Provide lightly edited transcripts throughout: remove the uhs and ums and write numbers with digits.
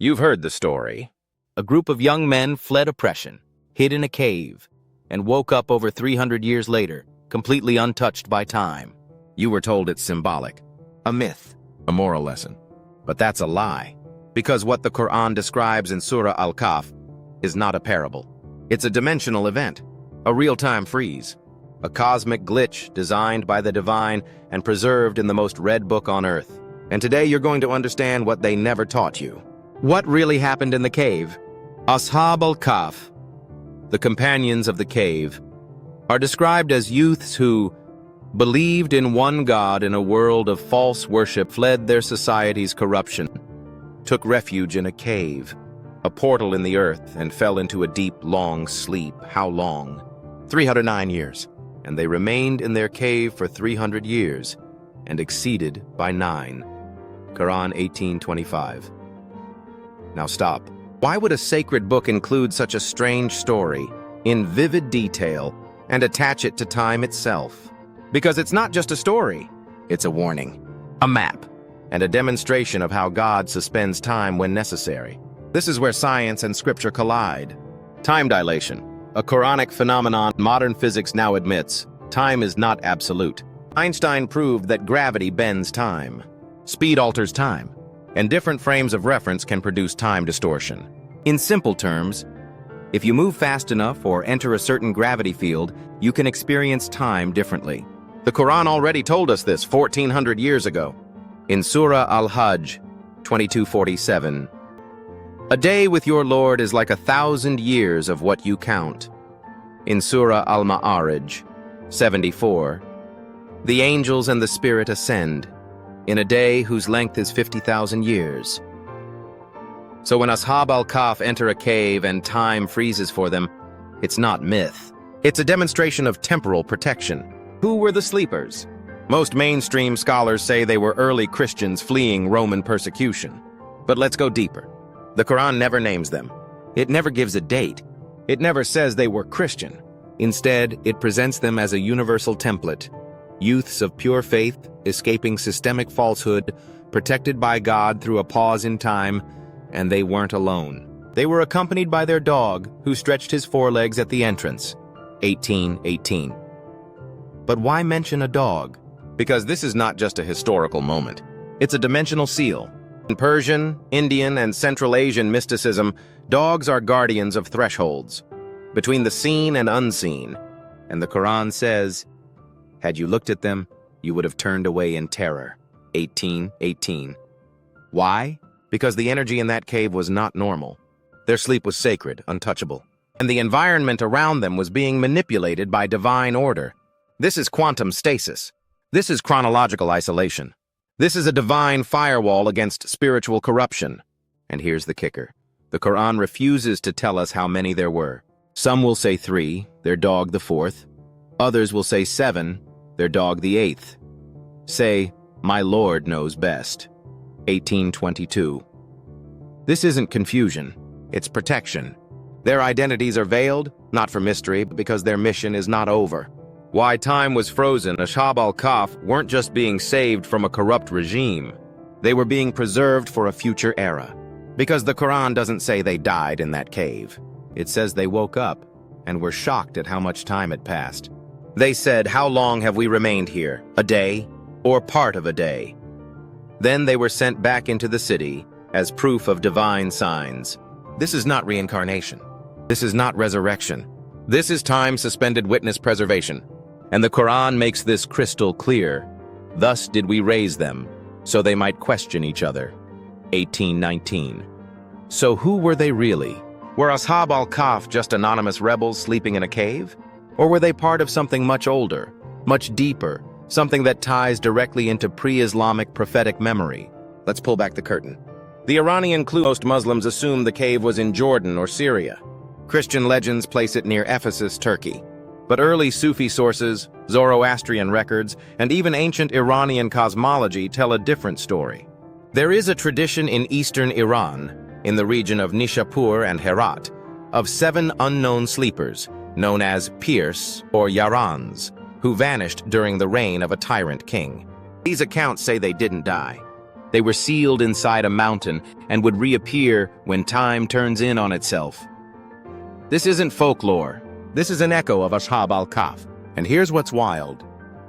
You've heard the story. A group of young men fled oppression, hid in a cave, and woke up over 300 years later, completely untouched by time. You were told it's symbolic, a myth, a moral lesson. But that's a lie, because what the Quran describes in Surah Al-Kahf is not a parable. It's a dimensional event, a real-time freeze, a cosmic glitch designed by the divine and preserved in the most read book on earth. And today you're going to understand what they never taught you. What really happened in the cave? Ashab al-Kahf, the companions of the cave, are described as youths who believed in one God in a world of false worship, fled their society's corruption, took refuge in a cave, a portal in the earth, and fell into a deep, long sleep. How long? 309 years. And they remained in their cave for 300 years and exceeded by 9. Quran 18:25. Now stop. Why would a sacred book include such a strange story in vivid detail and attach it to time itself? Because it's not just a story, it's a warning, a map, and a demonstration of how God suspends time when necessary. This is where science and scripture collide. Time dilation, a Quranic phenomenon modern physics now admits. Time is not absolute. Einstein proved that gravity bends time. Speed alters time, and different frames of reference can produce time distortion. In simple terms, if you move fast enough or enter a certain gravity field, you can experience time differently. The Quran already told us this 1400 years ago. In Surah Al-Hajj 22:47, "A day with your Lord is like 1,000 years of what you count." In Surah Al-Ma'arij 74, "The angels and the Spirit ascend in a day whose length is 50,000 years." So when Ashab al-Kahf enter a cave and time freezes for them, it's not myth. It's a demonstration of temporal protection. Who were the sleepers? Most mainstream scholars say they were early Christians fleeing Roman persecution. But let's go deeper. The Quran never names them. It never gives a date. It never says they were Christian. Instead, it presents them as a universal template. Youths of pure faith, escaping systemic falsehood, protected by God through a pause in time, and they weren't alone. They were accompanied by their dog, who stretched his forelegs at the entrance. 18:18. But why mention a dog? Because this is not just a historical moment. It's a dimensional seal. In Persian, Indian, and Central Asian mysticism, dogs are guardians of thresholds, between the seen and unseen. And the Quran says, "Had you looked at them, you would have turned away in terror." 18:18. Why? Because the energy in that cave was not normal. Their sleep was sacred, untouchable. And the environment around them was being manipulated by divine order. This is quantum stasis. This is chronological isolation. This is a divine firewall against spiritual corruption. And here's the kicker. The Quran refuses to tell us how many there were. Some will say 3, their dog the 4th. Others will say 7, their dog the 8th. Say, "My Lord knows best." 18:22. This isn't confusion, it's protection. Their identities are veiled, not for mystery, but because their mission is not over. Why time was frozen, Ashab al-Kahf weren't just being saved from a corrupt regime. They were being preserved for a future era. Because the Quran doesn't say they died in that cave. It says they woke up and were shocked at how much time had passed. They said, "How long have we remained here? A day? Or part of a day?" Then they were sent back into the city as proof of divine signs. This is not reincarnation. This is not resurrection. This is time-suspended witness preservation. And the Quran makes this crystal clear. "Thus did we raise them, so they might question each other." 18:19. So who were they really? Were Ashab al-Kahf just anonymous rebels sleeping in a cave? Or were they part of something much older, much deeper, something that ties directly into pre-Islamic prophetic memory? Let's pull back the curtain. The Iranian clue. Most Muslims assume the cave was in Jordan or Syria. Christian legends place it near Ephesus, Turkey. But early Sufi sources, Zoroastrian records, and even ancient Iranian cosmology tell a different story. There is a tradition in eastern Iran, in the region of Nishapur and Herat, of 7 unknown sleepers, known as Pirs or Yarans, who vanished during the reign of a tyrant king. These accounts say they didn't die. They were sealed inside a mountain and would reappear when time turns in on itself. This isn't folklore. This is an echo of Ashab Al-Kahf. And here's what's wild.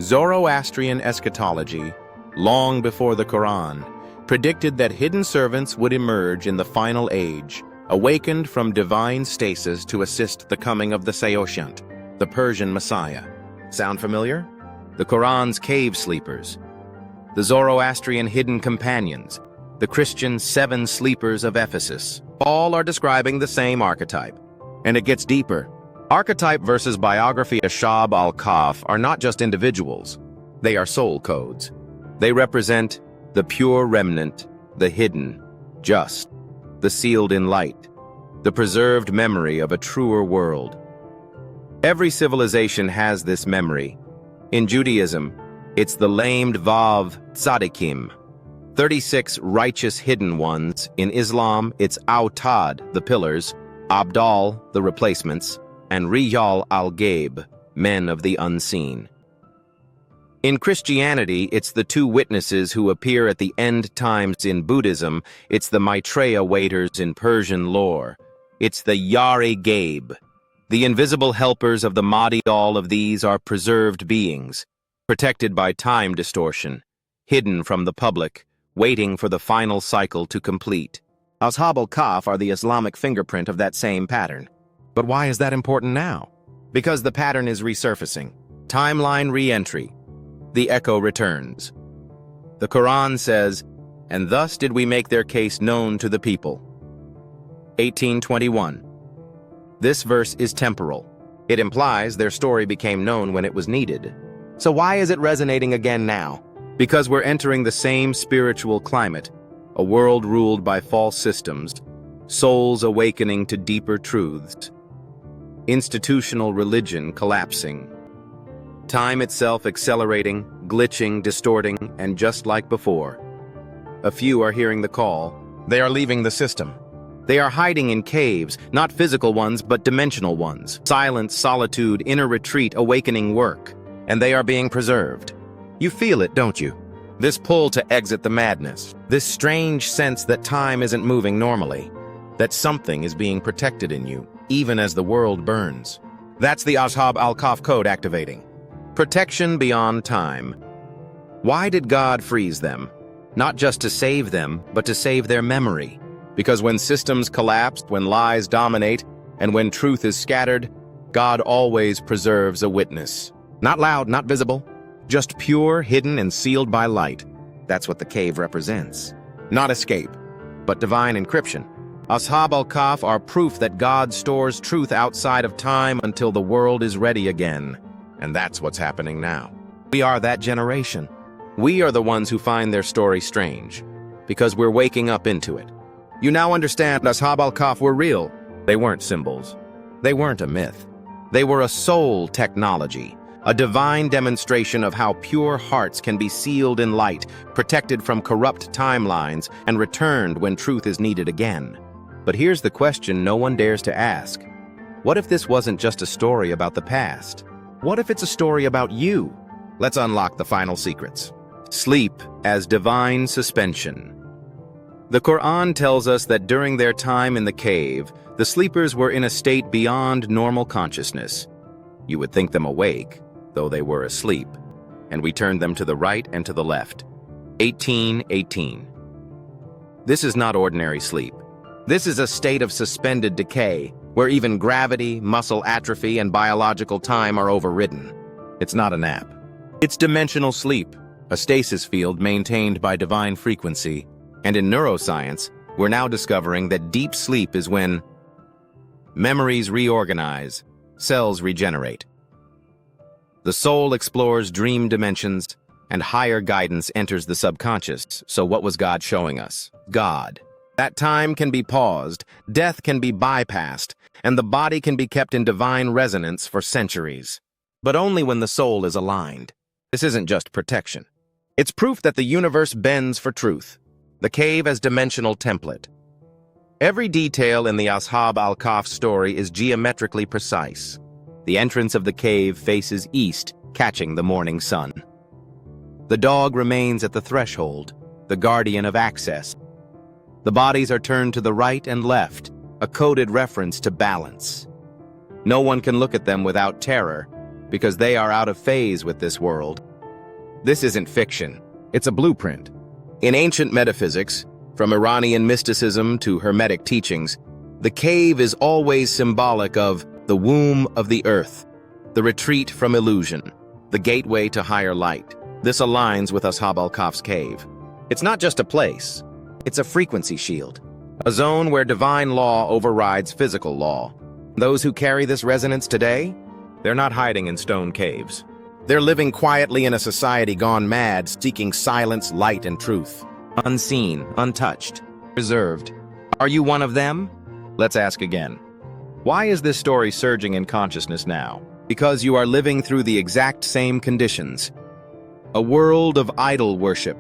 Zoroastrian eschatology, long before the Quran, predicted that hidden servants would emerge in the final age, awakened from divine stasis to assist the coming of the Saoshyant, the Persian Messiah. Sound familiar? The Quran's cave sleepers, the Zoroastrian hidden companions, the Christian seven sleepers of Ephesus, all are describing the same archetype. And it gets deeper. Archetype versus biography Ashab Al-Kahf are not just individuals. They are soul codes. They represent the pure remnant, the hidden, just, the sealed in light, the preserved memory of a truer world. Every civilization has this memory. In Judaism, it's the lamed Vav Tzadikim, 36 righteous hidden ones. In Islam, it's Autad, the pillars, Abdal, the replacements, and Riyal al-Gaib, men of the unseen. In Christianity, it's the two witnesses who appear at the end times. In Buddhism, it's the Maitreya waiters in Persian lore. It's the Yari Gaib, the invisible helpers of the Mahdi. All of these are preserved beings, protected by time distortion, hidden from the public, waiting for the final cycle to complete. Ashab al-Kahf are the Islamic fingerprint of that same pattern. But why is that important now? Because the pattern is resurfacing. Timeline re-entry. The echo returns. The Quran says, "And thus did we make their case known to the people." 1821. This verse is temporal. It implies their story became known when it was needed. So why is it resonating again now? Because we're entering the same spiritual climate, a world ruled by false systems, souls awakening to deeper truths, institutional religion collapsing, time itself accelerating, glitching, distorting, and just like before. A few are hearing the call. They are leaving the system. They are hiding in caves, not physical ones, but dimensional ones. Silence, solitude, inner retreat, awakening work. And they are being preserved. You feel it, don't you? This pull to exit the madness. This strange sense that time isn't moving normally. That something is being protected in you, even as the world burns. That's the Ashab Al-Kahf code activating. Protection beyond time. Why did God freeze them? Not just to save them, but to save their memory. Because when systems collapse, when lies dominate, and when truth is scattered, God always preserves a witness. Not loud, not visible, just pure, hidden, and sealed by light. That's what the cave represents. Not escape, but divine encryption. Ashab al-Kahf are proof that God stores truth outside of time until the world is ready again. And that's what's happening now. We are that generation. We are the ones who find their story strange, because we're waking up into it. You now understand Ashab al-Kahf were real. They weren't symbols. They weren't a myth. They were a soul technology, a divine demonstration of how pure hearts can be sealed in light, protected from corrupt timelines, and returned when truth is needed again. But here's the question no one dares to ask. What if this wasn't just a story about the past? What if it's a story about you? Let's unlock the final secrets. Sleep as divine suspension. The Quran tells us that during their time in the cave, the sleepers were in a state beyond normal consciousness. You would think them awake, though they were asleep, and we turned them to the right and to the left. 1818. This is not ordinary sleep. This is a state of suspended decay, where even gravity, muscle atrophy, and biological time are overridden. It's not a nap. It's dimensional sleep, a stasis field maintained by divine frequency. And in neuroscience, we're now discovering that deep sleep is when memories reorganize, cells regenerate. The soul explores dream dimensions, and higher guidance enters the subconscious. So what was God showing us? God. That time can be paused, death can be bypassed, and the body can be kept in divine resonance for centuries. But only when the soul is aligned. This isn't just protection. It's proof that the universe bends for truth. The cave as dimensional template. Every detail in the Ashab al-Kahf story is geometrically precise. The entrance of the cave faces east, catching the morning sun. The dog remains at the threshold. the guardian of access. The bodies are turned to the right and left, a coded reference to balance. No one can look at them without terror, because they are out of phase with this world. This isn't fiction, it's a blueprint. In ancient metaphysics, from Iranian mysticism to Hermetic teachings, the cave is always symbolic of the womb of the earth, the retreat from illusion, the gateway to higher light. This aligns with Ashab al-Kahf's cave. It's not just a place, it's a frequency shield, a zone where divine law overrides physical law. Those who carry this resonance today, they're not hiding in stone caves. They're living quietly in a society gone mad, seeking silence, light, and truth. Unseen, untouched, reserved. Are you one of them? Let's ask again. Why is this story surging in consciousness now? Because you are living through the exact same conditions. A world of idol worship,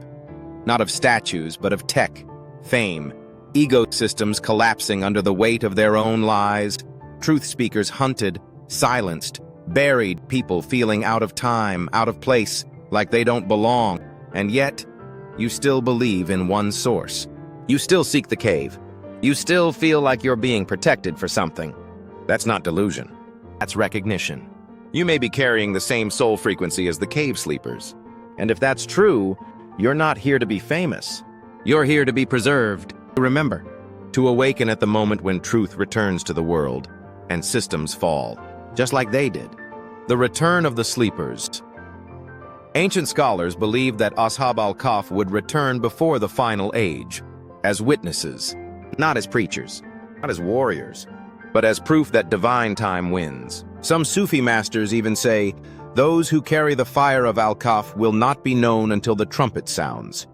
not of statues, but of tech, fame, ecosystems collapsing under the weight of their own lies, truth speakers hunted, silenced, buried, people feeling out of time, out of place, like they don't belong. And yet, you still believe in one source. You still seek the cave. You still feel like you're being protected for something. That's not delusion. That's recognition. You may be carrying the same soul frequency as the cave sleepers. And if that's true, you're not here to be famous. You're here to be preserved. Remember, to awaken at the moment when truth returns to the world and systems fall, just like they did. The return of the sleepers. Ancient scholars believed that Ashab al-Kahf would return before the final age, as witnesses, not as preachers, not as warriors, but as proof that divine time wins. Some Sufi masters even say, those who carry the fire of al-Kahf will not be known until the trumpet sounds.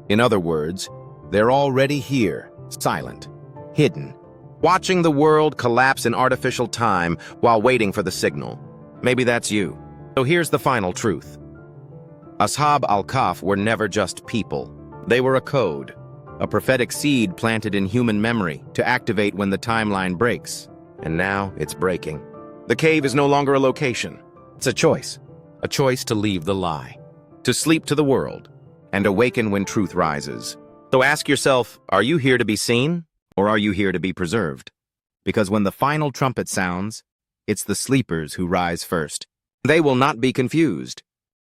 In other words, they're already here, silent, hidden, watching the world collapse in artificial time while waiting for the signal. Maybe that's you. So here's the final truth. Ashab al-Kahf were never just people. They were a code, a prophetic seed planted in human memory to activate when the timeline breaks. And now it's breaking. The cave is no longer a location. It's a choice to leave the lie, to sleep to the world, and awaken when truth rises. So ask yourself, are you here to be seen, or are you here to be preserved? Because when the final trumpet sounds, it's the sleepers who rise first. They will not be confused.